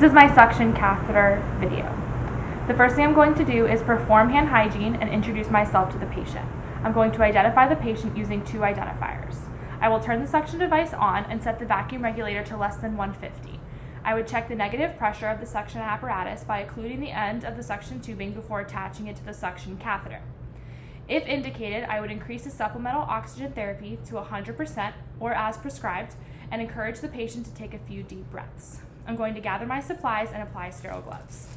This is my suction catheter video. The first thing I'm going to do is perform hand hygiene and introduce myself to the patient. I'm going to identify the patient using two identifiers. I will turn the suction device on and set the vacuum regulator to less than 150. I would check the negative pressure of the suction apparatus by occluding the end of the suction tubing before attaching it to the suction catheter. If indicated, I would increase the supplemental oxygen therapy to 100% or as prescribed and encourage the patient to take a few deep breaths. I'm going to gather my supplies and apply sterile gloves.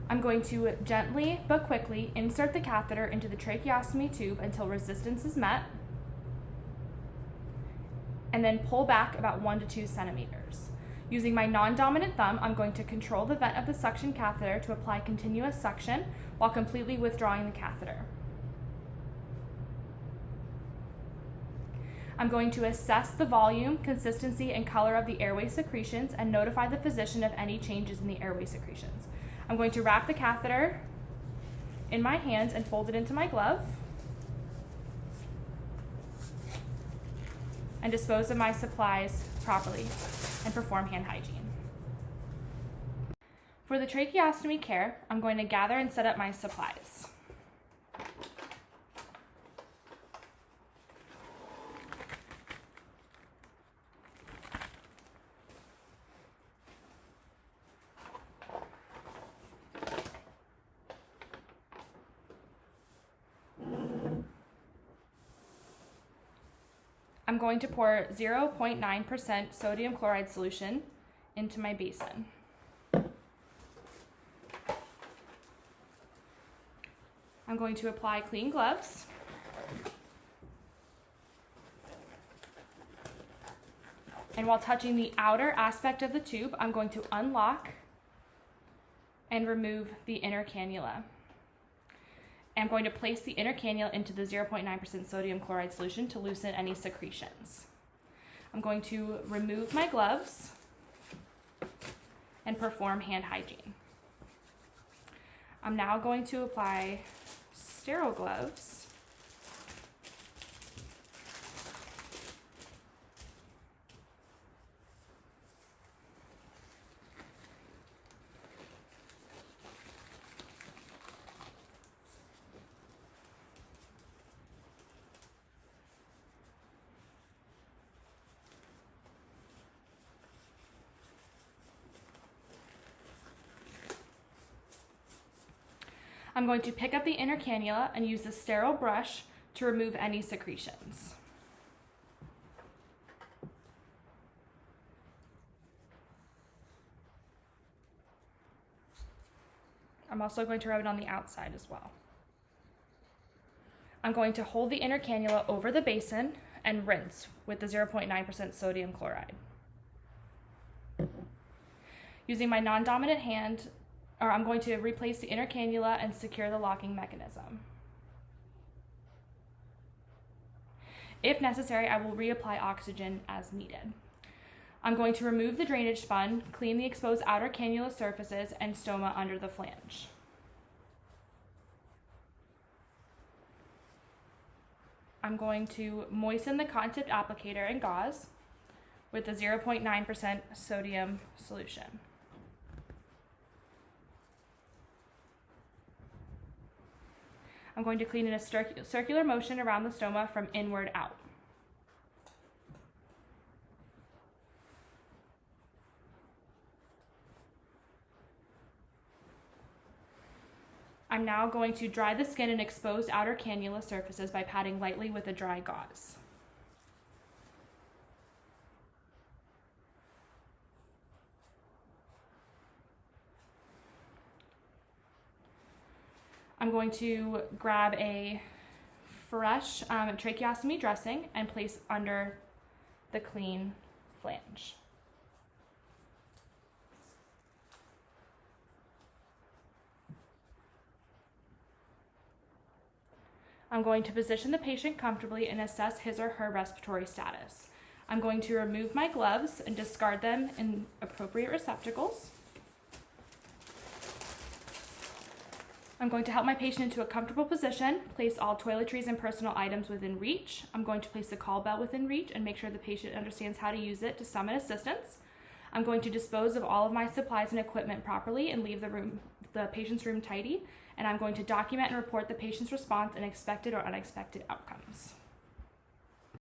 I'm going to gently but quickly insert the catheter into the tracheostomy tube until resistance is met, and then pull back about 1 to 2 centimeters. Using my non-dominant thumb, I'm going to control the vent of the suction catheter to apply continuous suction while completely withdrawing the catheter. I'm going to assess the volume, consistency, and color of the airway secretions and notify the physician of any changes in the airway secretions. I'm going to wrap the catheter in my hands and fold it into my glove and dispose of my supplies properly and perform hand hygiene. For the tracheostomy care, I'm going to gather and set up my supplies. I'm going to pour 0.9% sodium chloride solution into my basin. I'm going to apply clean gloves. And while touching the outer aspect of the tube, I'm going to unlock and remove the inner cannula. I'm going to place the inner cannula into the 0.9% sodium chloride solution to loosen any secretions. I'm going to remove my gloves and perform hand hygiene. I'm now going to apply sterile gloves . I'm going to pick up the inner cannula and use the sterile brush to remove any secretions. I'm also going to rub it on the outside as well. I'm going to hold the inner cannula over the basin and rinse with the 0.9% sodium chloride. Using my non-dominant hand, I'm going to replace the inner cannula and secure the locking mechanism. If necessary, I will reapply oxygen as needed. I'm going to remove the drainage spun, clean the exposed outer cannula surfaces, and stoma under the flange. I'm going to moisten the cotton-tipped applicator and gauze with the 0.9% sodium solution. I'm going to clean in a circular motion around the stoma from inward out. I'm now going to dry the skin and exposed outer cannula surfaces by patting lightly with a dry gauze. I'm going to grab a fresh tracheostomy dressing and place under the clean flange. I'm going to position the patient comfortably and assess his or her respiratory status. I'm going to remove my gloves and discard them in appropriate receptacles. I'm going to help my patient into a comfortable position, place all toiletries and personal items within reach. I'm going to place the call bell within reach and make sure the patient understands how to use it to summon assistance. I'm going to dispose of all of my supplies and equipment properly and leave the patient's room tidy. And I'm going to document and report the patient's response and expected or unexpected outcomes.